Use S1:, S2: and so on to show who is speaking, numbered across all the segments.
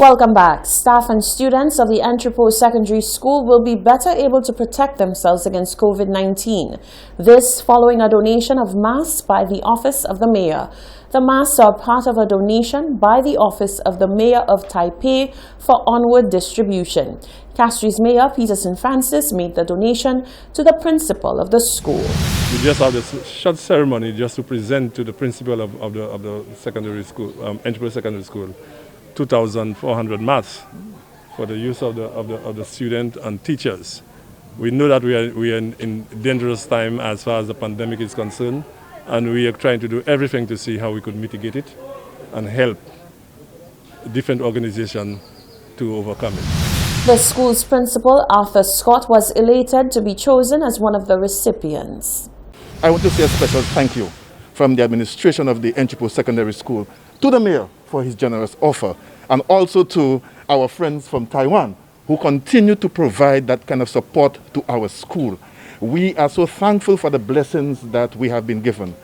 S1: Welcome back. Staff and students of the Entrepot Secondary School will be better able to protect themselves against COVID-19. This following a donation of masks by the Office of the Mayor. The masks are part of a donation by the Office of the Mayor of Taipei for onward distribution. Castries Mayor Peterson Francis made the donation to the principal of the school.
S2: We just have this short ceremony just to present to the principal of the secondary school, Entrepot Secondary School, 2,400 masks for the use of the student and teachers. We know that we are in dangerous time as far as the pandemic is concerned, and we are trying to do everything to see how we could mitigate it and help different organizations to overcome it.
S1: The school's principal, Arthur Scott, was elated to be chosen as one of the recipients.
S3: I want to say a special thank you from the administration of the Entrepot Secondary School to the mayor for his generous offer, and also to our friends from Taiwan who continue to provide that kind of support to our school. We are so thankful for the blessings that we have been given.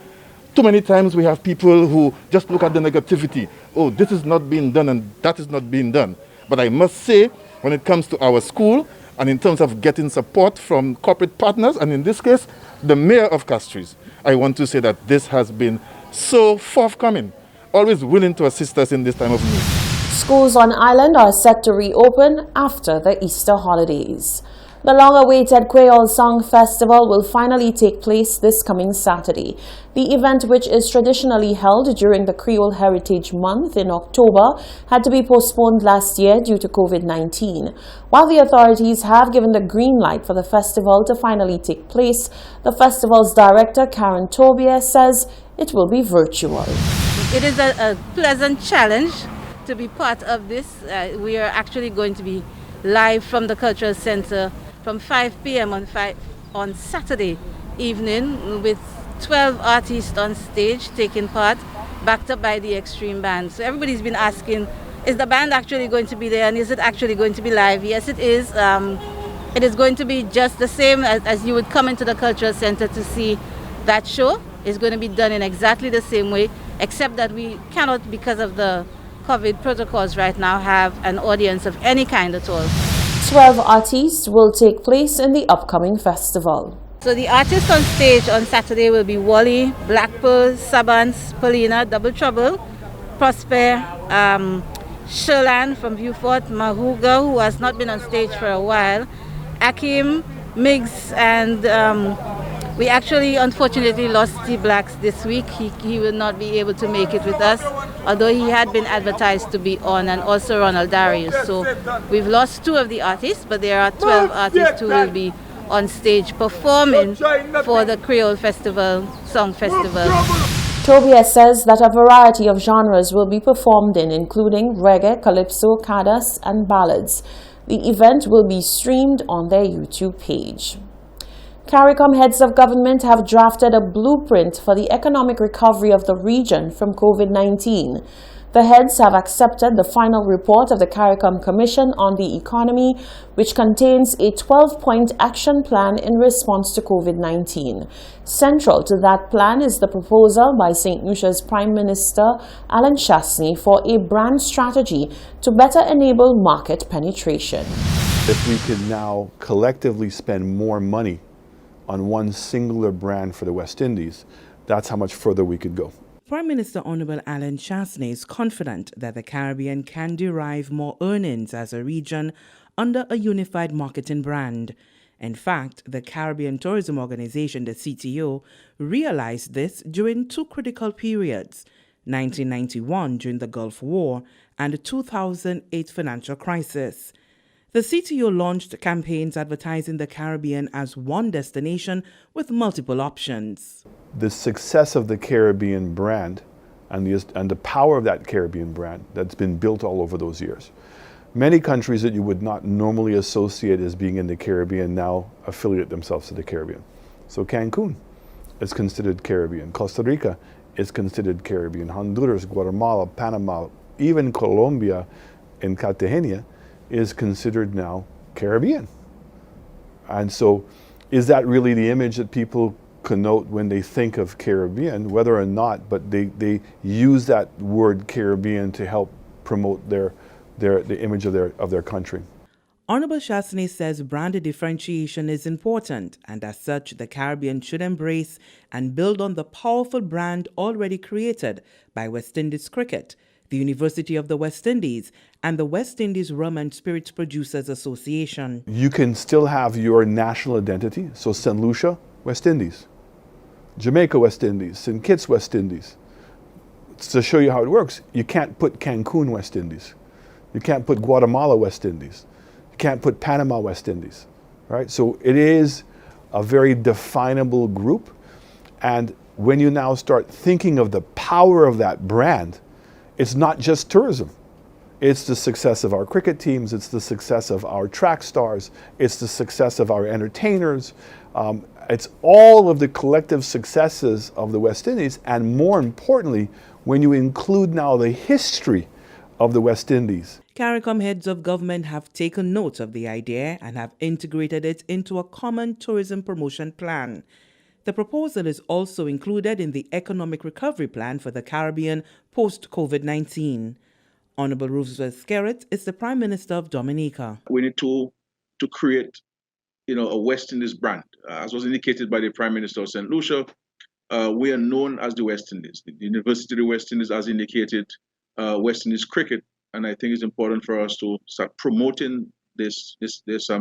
S3: Too many times we have people who just look at the negativity. Oh, this is not being done and that is not being done. But I must say, when it comes to our school and in terms of getting support from corporate partners, and in this case, the mayor of Castries, I want to say that this has been so forthcoming, always willing to assist us in this time of need.
S1: Schools on island are set to reopen after the Easter holidays. The long-awaited Creole Song Festival will finally take place this coming Saturday. The event, which is traditionally held during the Creole Heritage Month in October, had to be postponed last year due to COVID-19. While the authorities have given the green light for the festival to finally take place, the festival's director, Karen Tobias, says it will be virtual.
S4: It is a pleasant challenge to be part of this. We are actually going to be live from the Cultural Center from 5 p.m. on Saturday evening with 12 artists on stage taking part, backed up by the Extreme Band. So everybody's been asking, is the band actually going to be there and is it actually going to be live? Yes, it is. It is going to be just the same as you would come into the Cultural Center to see that show. It's going to be done in exactly the same way, except that we cannot, because of the COVID protocols right now, have an audience of any kind at all.
S1: 12 artists will take place in the upcoming festival.
S4: So the artists on stage on Saturday will be Wally, Black Pearl, Sabans, Paulina, Double Trouble, Prosper, Sherlan from Viewfort, Mahuga, who has not been on stage for a while, Akim, Miggs, and we actually unfortunately lost T Blacks this week. He will not be able to make it with us, although he had been advertised to be on, and also Ronald Darius. So we've lost 2 of the artists, but there are 12 artists who will be on stage performing for the Creole Song Festival.
S1: Tobias says that a variety of genres will be performed including reggae, calypso, cadas, and ballads. The event will be streamed on their YouTube page. CARICOM heads of government have drafted a blueprint for the economic recovery of the region from COVID-19. The heads have accepted the final report of the CARICOM Commission on the Economy, which contains a 12-point action plan in response to COVID-19. Central to that plan is the proposal by St. Lucia's Prime Minister Alan Chastanet for a brand strategy to better enable market penetration.
S5: If we could now collectively spend more money on one singular brand for the West Indies, that's how much further we could go.
S6: Prime Minister Honorable Alan Chastanet is confident that the Caribbean can derive more earnings as a region under a unified marketing brand. In fact, the Caribbean Tourism Organization, the CTO, realized this during 2 critical periods, 1991 during the Gulf War and the 2008 financial crisis. The CTO launched campaigns advertising the Caribbean as one destination with multiple options.
S5: The success of the Caribbean brand and the power of that Caribbean brand that's been built all over those years. Many countries that you would not normally associate as being in the Caribbean now affiliate themselves to the Caribbean. So Cancun is considered Caribbean. Costa Rica is considered Caribbean. Honduras, Guatemala, Panama, even Colombia and Cartagena is considered now Caribbean. And so is that really the image that people connote when they think of Caribbean, whether or not, but they use that word Caribbean to help promote their the image of their country.
S6: Honorable Chastanet says brand differentiation is important, and as such, the Caribbean should embrace and build on the powerful brand already created by West Indies Cricket, the University of the West Indies, and the West Indies Rum and Spirits Producers Association.
S5: You can still have your national identity, so St. Lucia, West Indies, Jamaica, West Indies, St. Kitts, West Indies. To show you how it works, you can't put Cancun, West Indies. You can't put Guatemala, West Indies. Can't put Panama, West Indies, right? So it is a very definable group. And when you now start thinking of the power of that brand, it's not just tourism. It's the success of our cricket teams. It's the success of our track stars. It's the success of our entertainers. It's all of the collective successes of the West Indies. And more importantly, when you include now the history of the West Indies.
S6: CARICOM heads of government have taken note of the idea and have integrated it into a common tourism promotion plan. The proposal is also included in the Economic Recovery Plan for the Caribbean post-COVID-19. Honorable Roosevelt Skerritt is the Prime Minister of Dominica.
S7: We need to create, a West Indies brand. As was indicated by the Prime Minister of St. Lucia, we are known as the West Indies. The University of the West Indies has indicated West Indies cricket, and I think it's important for us to start promoting this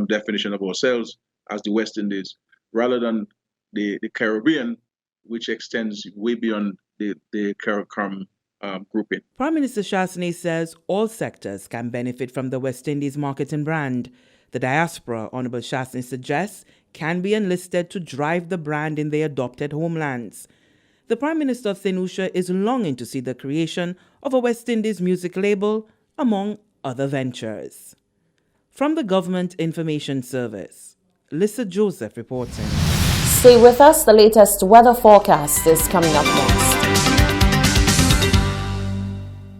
S7: definition of ourselves as the West Indies, rather than the Caribbean, which extends way beyond the CARICOM grouping.
S6: Prime Minister Chastanet says all sectors can benefit from the West Indies marketing brand. The diaspora, Honorable Chastanet suggests, can be enlisted to drive the brand in their adopted homelands. The Prime Minister of St. Lucia is longing to see the creation of a West Indies music label, among other ventures. From the Government Information Service, Lisa Joseph reporting.
S1: Stay with us. The latest weather forecast is coming up next.